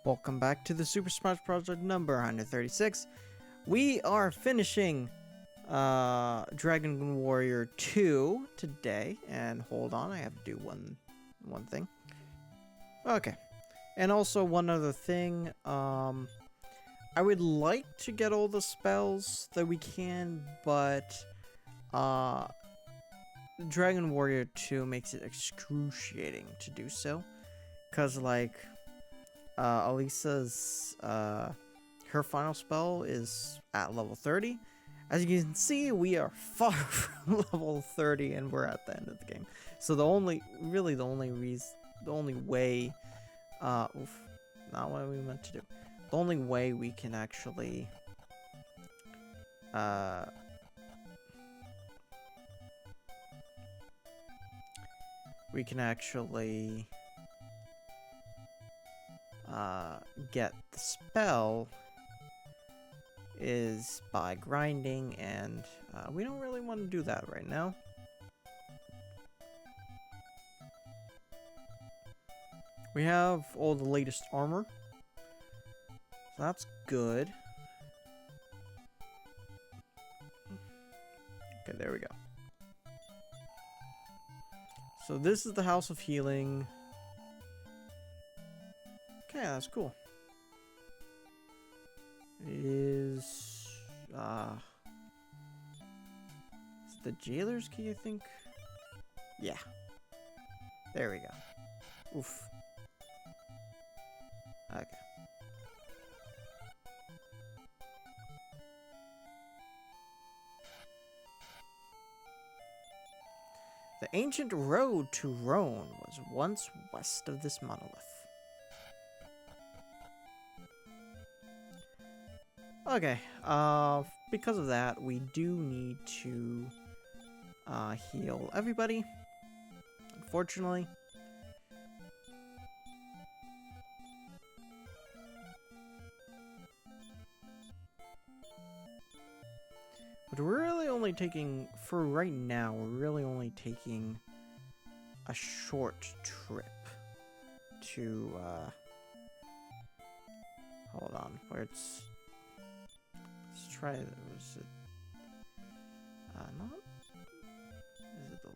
Welcome back to the Super Smash Project number 136. We are finishing Dragon Warrior 2 today, and hold on, I have to do one thing. Okay, and also one other thing, I would like to get all the spells that we can, but Dragon Warrior 2 makes it excruciating to do so, because like Alisa's her final spell is at level 30. As you can see, we are far from level 30 and we're at the end of the game. So the only way not what we meant to do. The only way we can actually get the spell is by grinding, and we don't really want to do that right now. We have all the latest armor, so that's good. Okay, there we go. So this is the House of Healing. Okay, that's cool. It is the Jailer's Key, I think? Yeah. There we go. Oof. Okay. The ancient road to Rhone was once west of this monolith. Okay, because of that, we do need to heal everybody, unfortunately. But we're really only taking, for right now, we're really only taking a short trip to, hold on, where it's... Let's try it. Was it not? Is it the?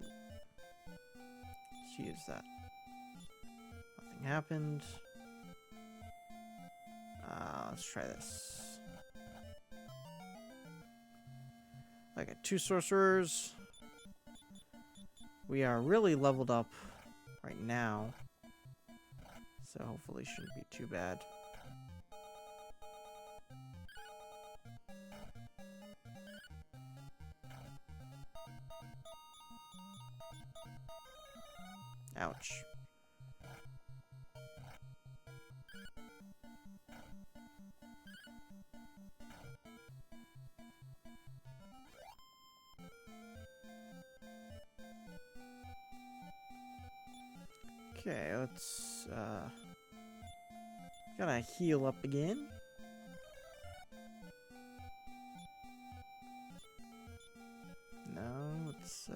Let's use that. Nothing happened. Let's try this. I got 2 sorcerers. We are really leveled up right now, so hopefully shouldn't be too bad. Ouch. Okay, let's gotta heal up again. No, let's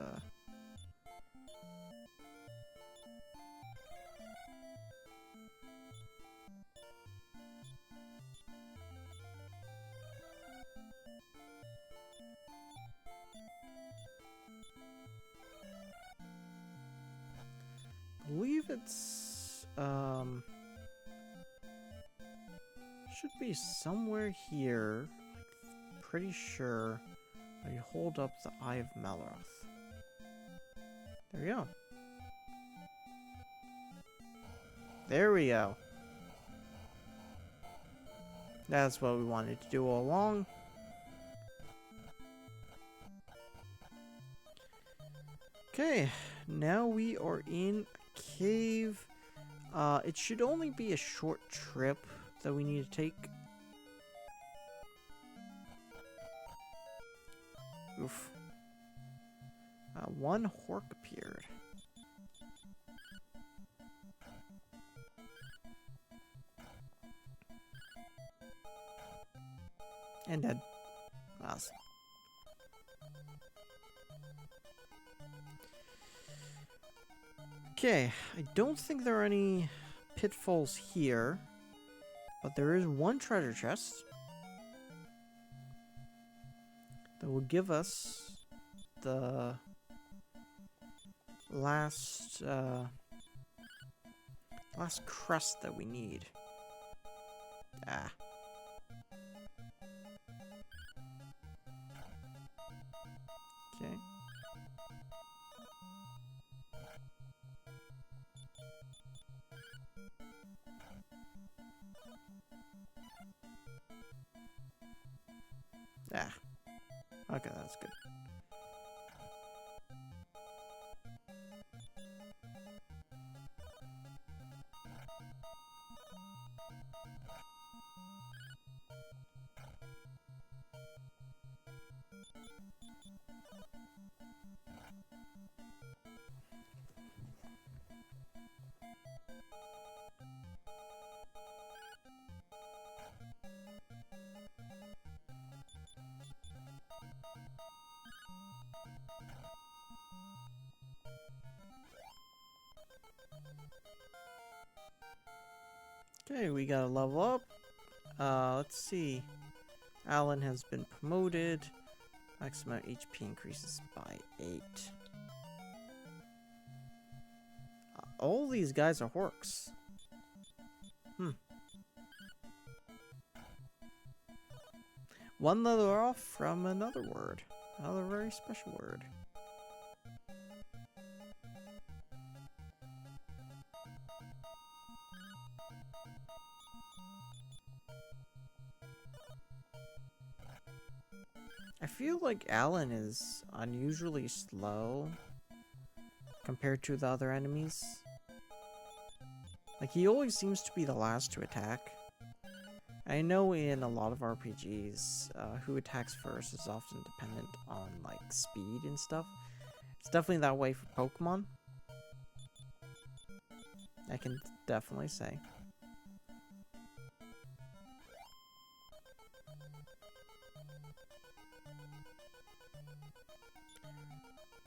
I believe it's should be somewhere here. Pretty sure. I hold up the Eye of Melroth. There we go. There we go. That's what we wanted to do all along. Okay, now we are in a cave. It should only be a short trip that we need to take. Oof. One Hork appeared. And dead. Awesome. Okay, I don't think there are any pitfalls here. But there is one treasure chest that will give us the last crest that we need. Ah. Okay. Ah. Okay, that's good. Okay, we gotta level up. Let's see. Alan has been promoted. Maximum HP increases by 8. All these guys are orcs. One letter off from another word. Another very special word. I feel like Alan is unusually slow compared to the other enemies. Like, he always seems to be the last to attack. I know in a lot of RPGs, who attacks first is often dependent on, like, speed and stuff. It's definitely that way for Pokemon. I can definitely say.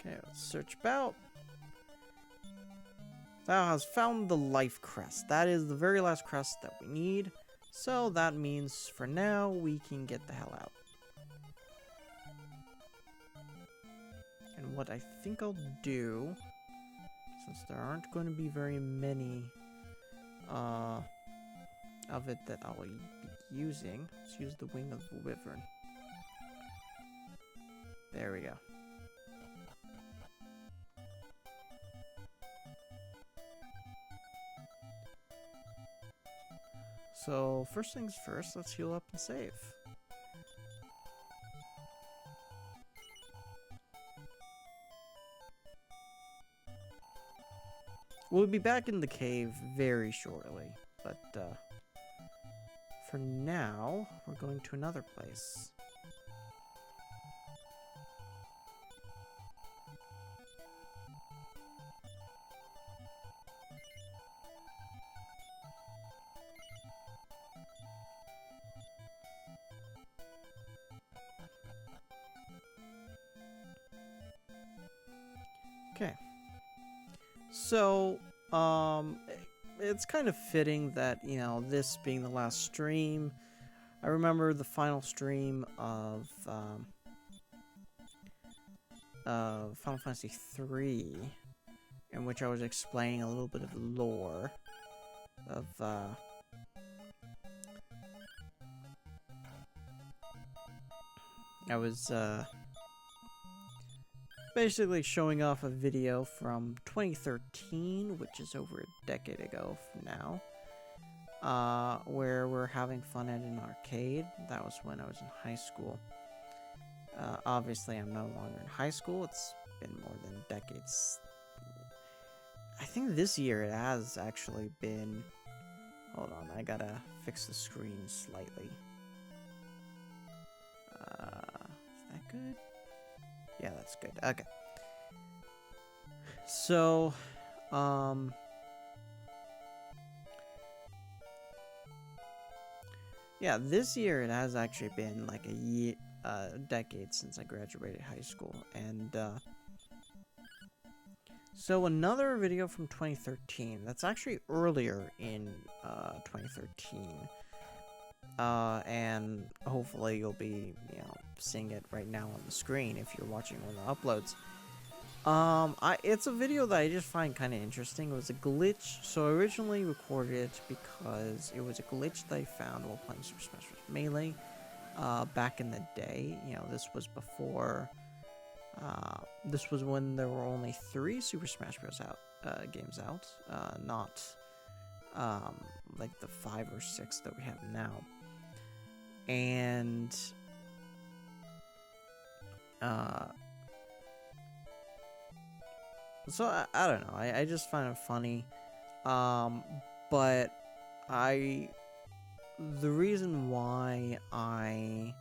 Okay, let's search about. Thou hast found the life crest. That is the very last crest that we need. So that means for now we can get the hell out. And what I think I'll do, since there aren't going to be very many of it that I'll be using, let's use the wing of the wyvern. There we go. So, first things first, let's heal up and save. We'll be back in the cave very shortly, but for now, we're going to another place. Okay. So, it's kind of fitting that, you know, this being the last stream. I remember the final stream of Final Fantasy III, in which I was explaining a little bit of the lore of I was basically showing off a video from 2013, which is over a decade ago from now, where we're having fun at an arcade. That was when I was in high school. Obviously, I'm no longer in high school. It's been more than decades. I think this year it has actually been... Hold on, I gotta fix the screen slightly. Is that good? Yeah, that's good. Okay. So, yeah, this year it has actually been like a decade since I graduated high school, and so another video from 2013. That's actually earlier in 2013. and hopefully you'll be, seeing it right now on the screen if you're watching one of the uploads. It's a video that I just find kind of interesting. It was a glitch, so I originally recorded it because it was a glitch that I found while playing Super Smash Bros. Melee, back in the day. This was before, this was when there were only 3 Super Smash Bros. Games out, not, like the 5 or 6 that we have now. And, so I don't know. I just find it funny. But the reason why I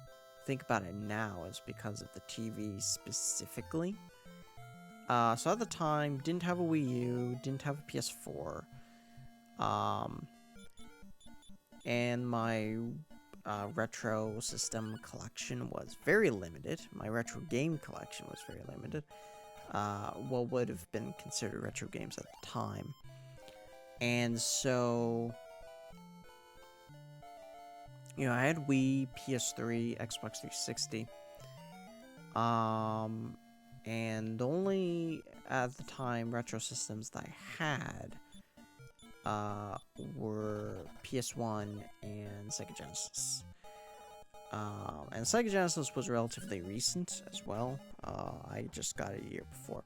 think about it now is because of the TV specifically. So at the time, didn't have a Wii U, didn't have a PS4. And my retro system collection was very limited. My retro game collection was very limited. What would have been considered retro games at the time. And so, I had Wii, PS3, Xbox 360. And only at the time retro systems that I had were PS1 and Sega Genesis. And Sega Genesis was relatively recent as well. I just got it a year before.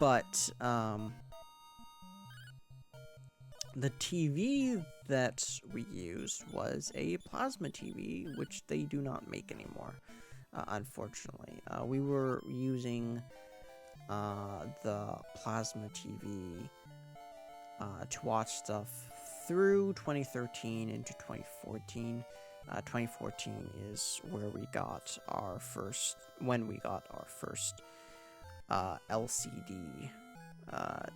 But the TV that we used was a plasma TV, which they do not make anymore, unfortunately. We were using the plasma TV to watch stuff through 2013 into 2014. 2014 is where we got our first, LCD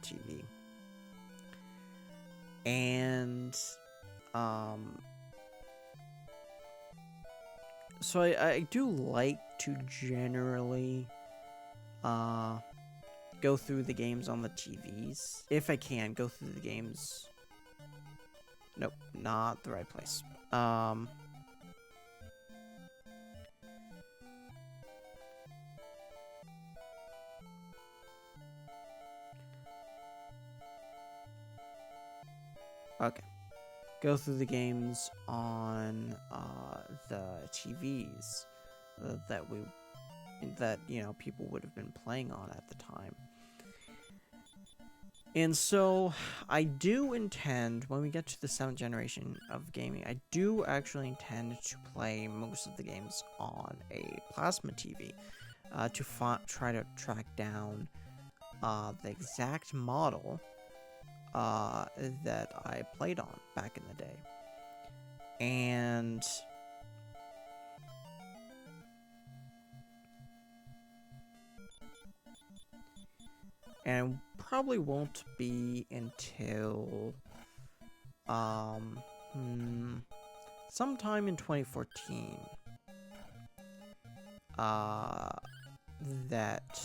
TV. And so I do like to generally go through the games on the TVs. If I can, go through the games. Nope, not the right place. Okay. Go through the games on the TVs that people would have been playing on at the time. And so I do intend, when we get to the 7th generation of gaming, I do actually intend to play most of the games on a plasma TV to try to track down the exact model that I played on back in the day. And probably won't be until sometime in 2014 that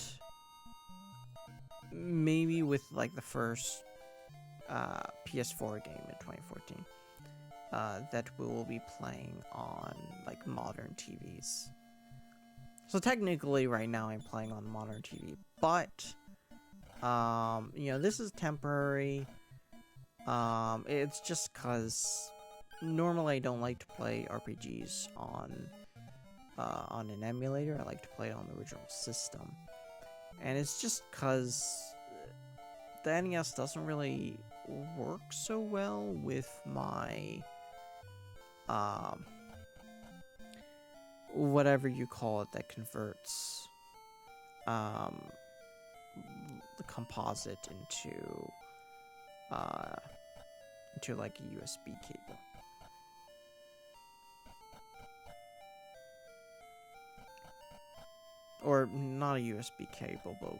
maybe with like the first PS4 game in 2014 that we will be playing on like modern TVs. So technically right now I'm playing on modern TV, but this is temporary. It's just cause normally I don't like to play RPGs on an emulator. I like to play it on the original system. And it's just cause the NES doesn't really work so well with my whatever you call it that converts the composite into like a USB cable. Or not a USB cable, but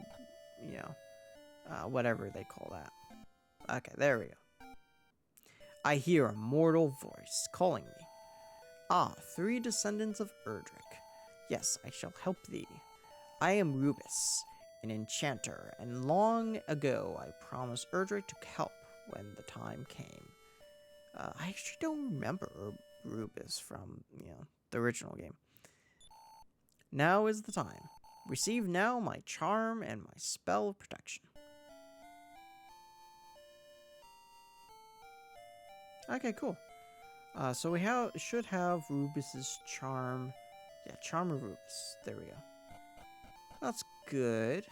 whatever they call that. Okay, there we go. I hear a mortal voice calling me. Ah, 3 descendants of Erdrick. Yes, I shall help thee. I am Rubiss, an enchanter, and long ago I promised Erdrick to help when the time came. I actually don't remember Rubiss from, you know, the original game. Now is the time. Receive now my charm and my spell of protection. Okay, cool. So we should have Rubiss's charm. Yeah, Charm of Rubiss. There we go. That's good.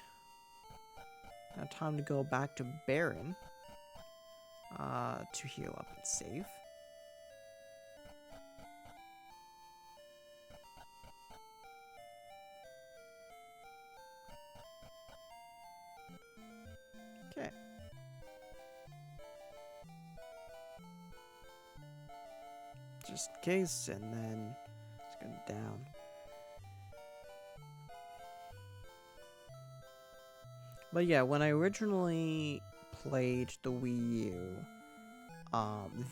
Now time to go back to Baron. To heal up and save. Okay. Just in case, and then let's go down. But yeah, when I originally played the Wii U,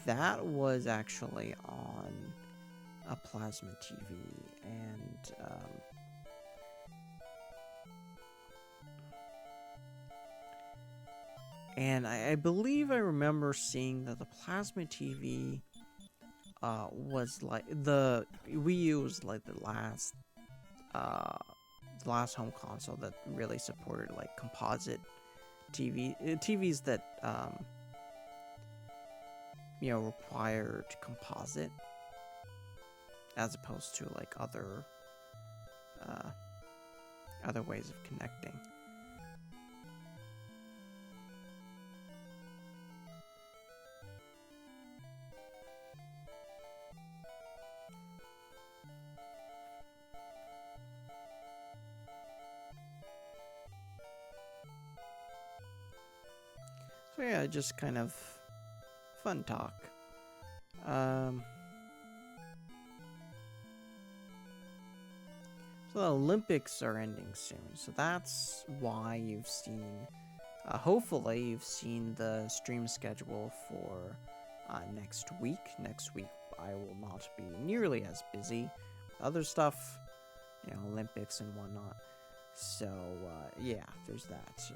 that was actually on a plasma TV, and I believe I remember seeing that the plasma TV was like the Wii U was like the last home console that really supported like composite TVs that you know, required composite as opposed to like other ways of connecting. So yeah, just kind of fun talk. So the Olympics are ending soon, so that's why you've seen, hopefully you've seen the stream schedule for next week. Next week I will not be nearly as busy with other stuff, you know, Olympics and whatnot. So yeah, there's that.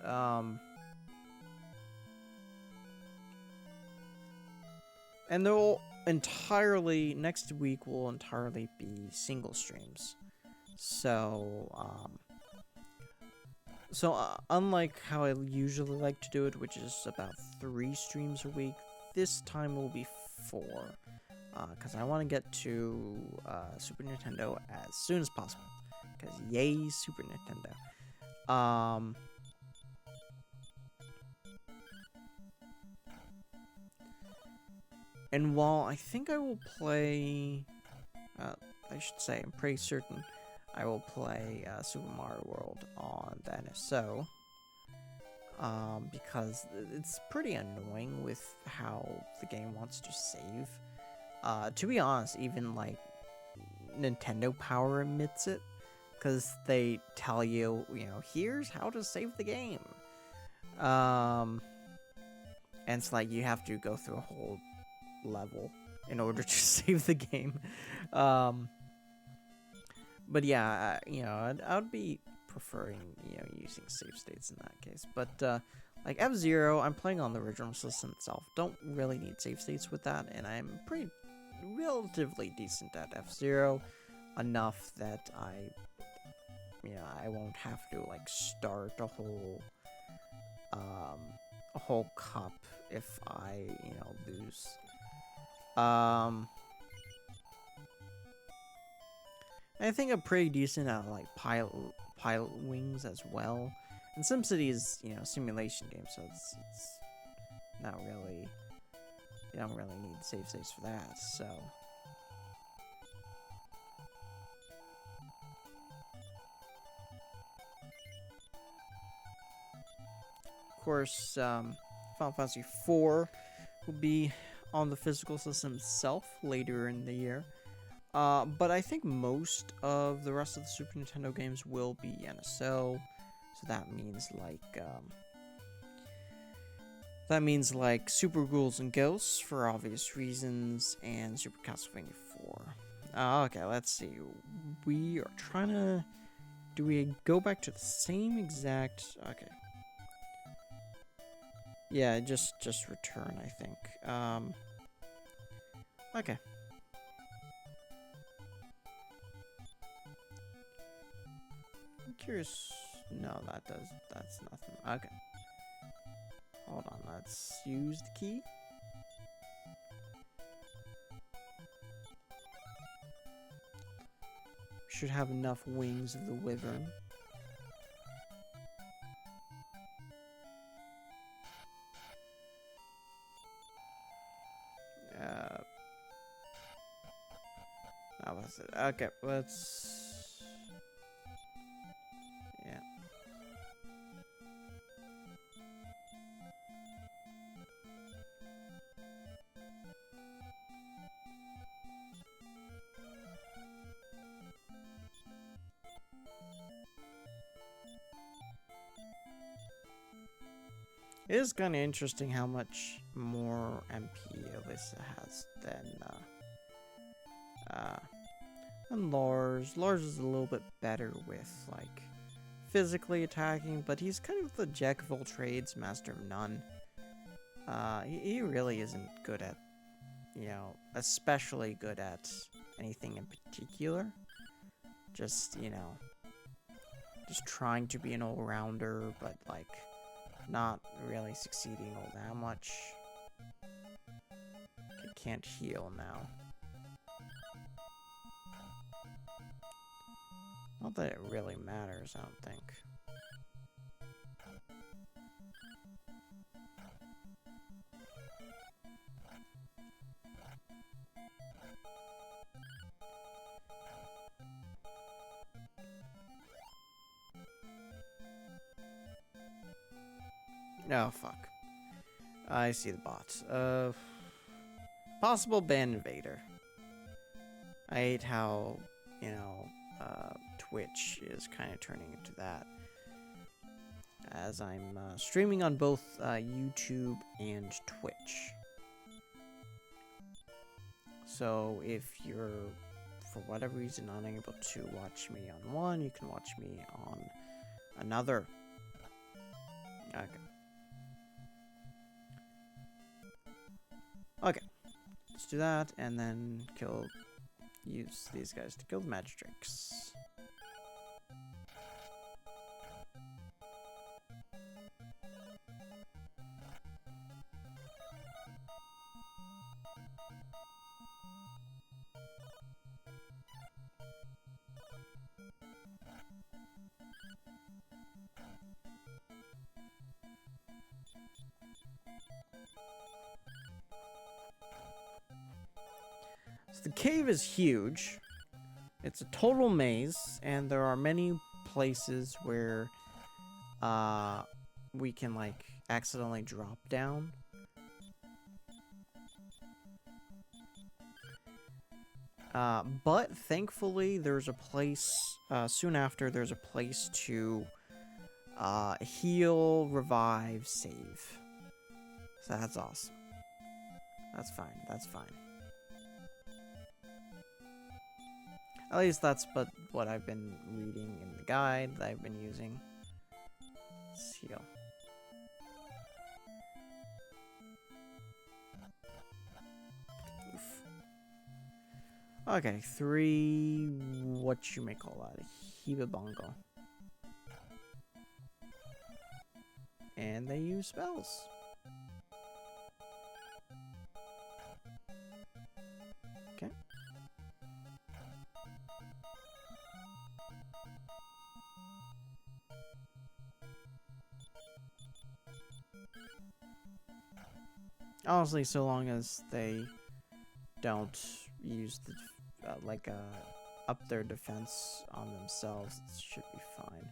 And they'll next week will entirely be single streams. So, unlike how I usually like to do it, which is about 3 streams a week, this time will be 4. Because I want to get to Super Nintendo as soon as possible. Because yay, Super Nintendo. And while I think I will play, I should say, I'm pretty certain I will play Super Mario World on the NSO, because it's pretty annoying with how the game wants to save. To be honest, even like Nintendo Power admits it, because they tell you, you know, here's how to save the game. And it's like you have to go through a whole level in order to save the game. But yeah, you know, I'd be preferring, you know, using save states in that case. But like F-Zero, I'm playing on the original system itself. Don't really need save states with that, and I'm pretty relatively decent at F-Zero, enough that I won't have to like start a whole cup if I, you know, lose. I think I'm pretty decent at like pilot wings as well. And SimCity is, you know, a simulation game, so it's not really, you don't really need save states for that. So of course, Final Fantasy IV will be on the physical system itself later in the year. But I think most of the rest of the Super Nintendo games will be NSO, so that means like Super Ghouls and Ghosts for obvious reasons, and Super Castlevania 4. Okay, let's see. We are trying to. Do we go back to the same exact? Okay. Yeah, just return, I think. Okay. curious. No, that's nothing. Okay. Hold on, let's use the key. Should have enough wings of the wyvern. That was it. Okay, let's... Yeah. It is kind of interesting how much more MP Alyssa has than Lars. Lars is a little bit better with, like, physically attacking, but he's kind of the jack of all trades, master of none. He really isn't good at, you know, especially good at anything in particular. Just, you know, just trying to be an all-rounder, but, like, not really succeeding all that much. Okay, can't heal now. Not that it really matters, I don't think. Oh, fuck. I see the bot. Possible ban invader. I hate how, you know, Twitch is kind of turning into that. As I'm streaming on both YouTube and Twitch. So if you're, for whatever reason, unable to watch me on one, you can watch me on another. Okay. Okay. Let's do that, and then use these guys to kill the Magidrakes. So the cave is huge. It's a total maze, and there are many places where we can, like, accidentally drop down. But thankfully there's a place, soon after there's a place to heal, revive, save. So that's awesome. That's fine, that's fine. At least that's what I've been reading in the guide that I've been using. Let's heal. Oof. Okay, 3... what you may call that? Hibibongo. And they use spells. Okay. Honestly, so long as they don't use the up their defense on themselves, it should be fine.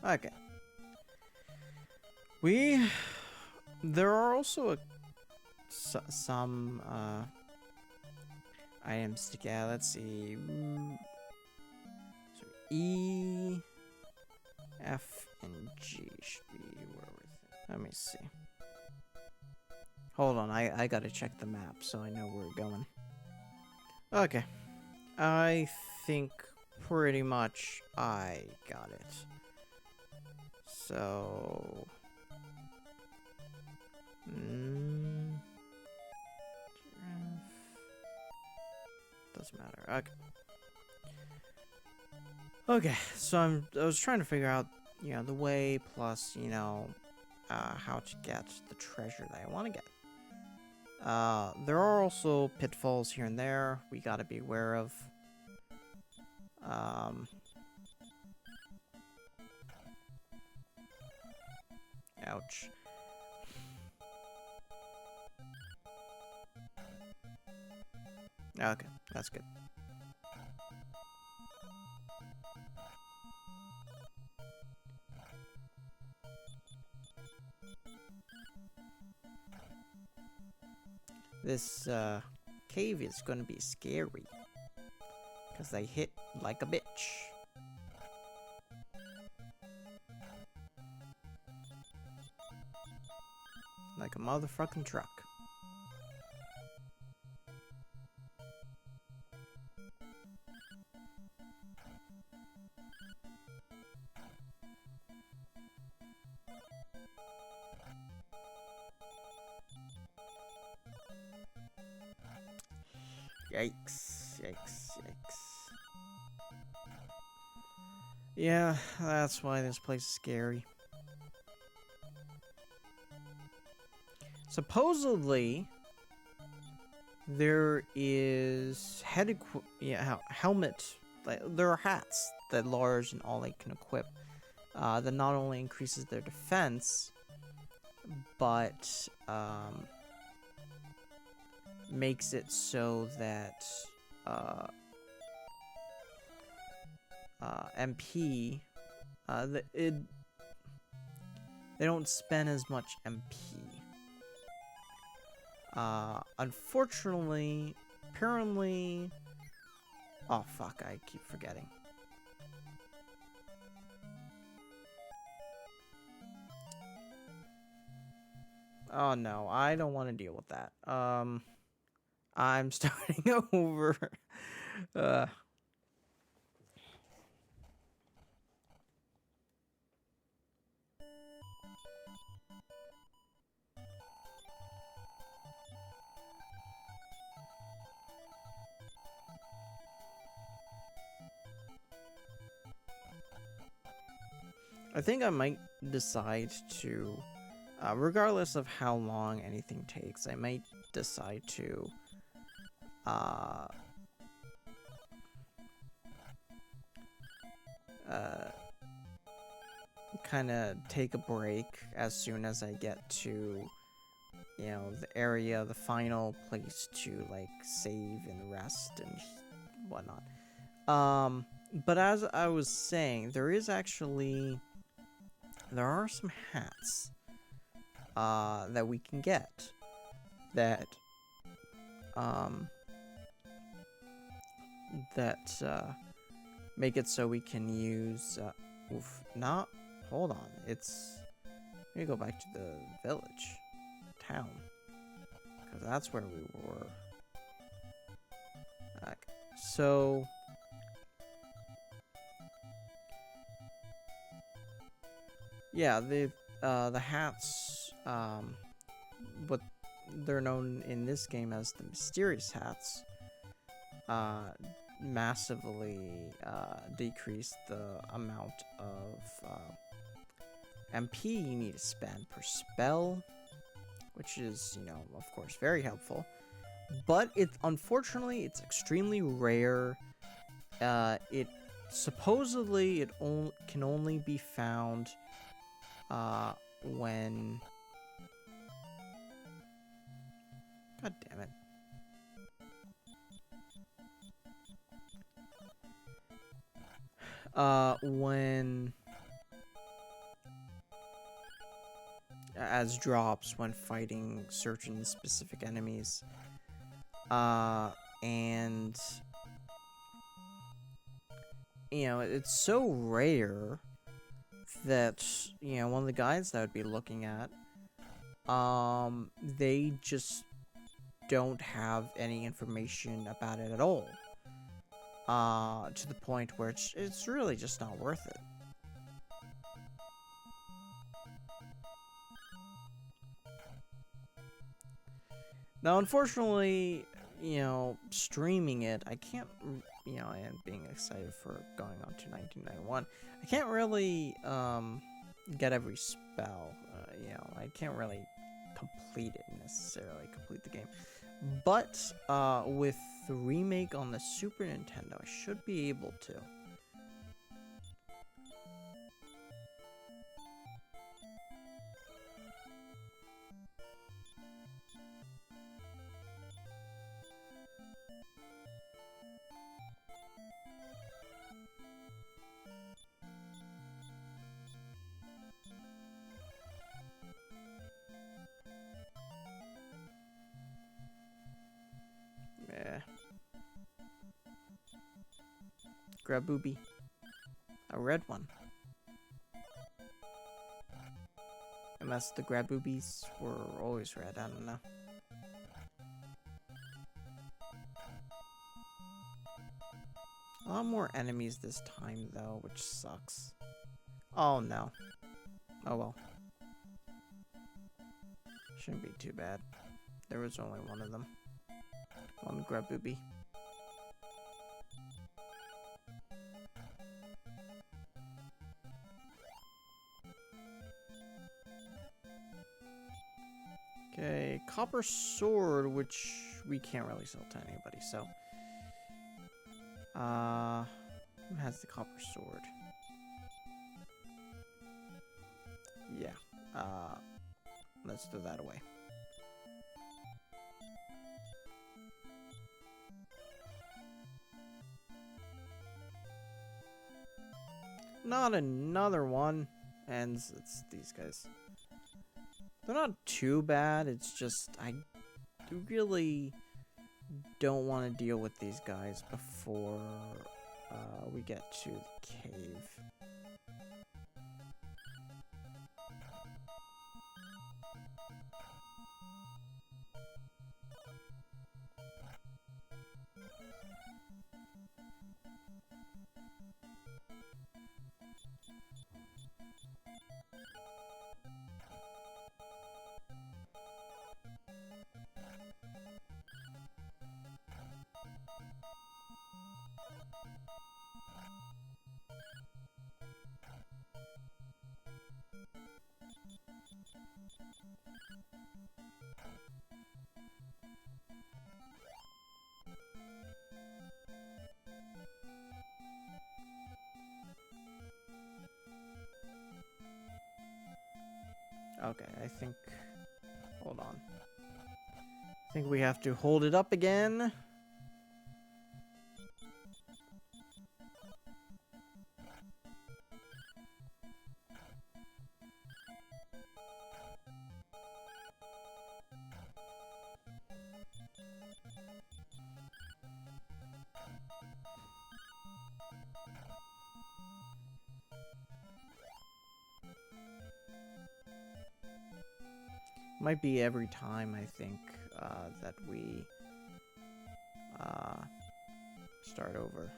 Okay. There are also some items to get. Let's see. So E, F, and G should be where we're. Let me see. Hold on, I gotta check the map so I know where we're going. Okay. I think pretty much I got it. So... doesn't matter. Okay. Okay, so I was trying to figure out, you know, the way plus, you know, how to get the treasure that I want to get. There are also pitfalls here and there we gotta be aware of. Ouch. Okay, that's good. This cave is gonna be scary because they hit like a bitch. Like a motherfucking truck. Yikes, yikes, yikes. Yeah, that's why this place is scary. Supposedly, there is helmet. Like, there are hats that Lars and Ollie can equip that not only increases their defense, but makes it so that MP they don't spend as much MP. Unfortunately, apparently... Oh, fuck, I keep forgetting. Oh, no, I don't want to deal with that. I'm starting over. I think I might decide to, regardless of how long anything takes, I might decide to, kind of take a break as soon as I get to, you know, the area, the final place to, like, save and rest and whatnot. But as I was saying, there are some hats that we can get that make it so we can use hold on, let me go back to the town, because that's where we were. Okay, so yeah, the hats, what they're known in this game as the mysterious hats, massively decrease the amount of MP you need to spend per spell, which is, you know, of course, very helpful. But unfortunately, it's extremely rare. Supposedly it can only be found when... God damn it. When... as drops when fighting certain specific enemies. And... you know, it's so rare that, you know, one of the guides that I would be looking at, they just don't have any information about it at all. to the point where it's really just not worth it. Now, unfortunately, you know, streaming it, I can't, you know, and being excited for going on to 1991, I can't really, get every spell, you know, I can't really complete it necessarily, complete the game. But, with the remake on the Super Nintendo, I should be able to. Yeah. Grabooby. A red one. Unless the Graboobies were always red, I don't know. A lot more enemies this time, though, which sucks. Oh, no. Oh, well. Shouldn't be too bad. There was only one of them. One Grabooby. Okay, copper sword, which we can't really sell to anybody, so... who has the copper sword? Yeah, let's throw that away. Not another one. And it's these guys. They're not too bad, it's just I really don't want to deal with these guys before we get to the cave. Okay, I think... Hold on. I think we have to hold it up again. Might be every time, I think, that we start over.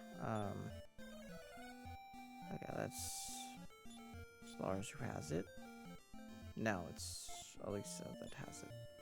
Okay, that's Lars who has it. No, it's Elisa that has it.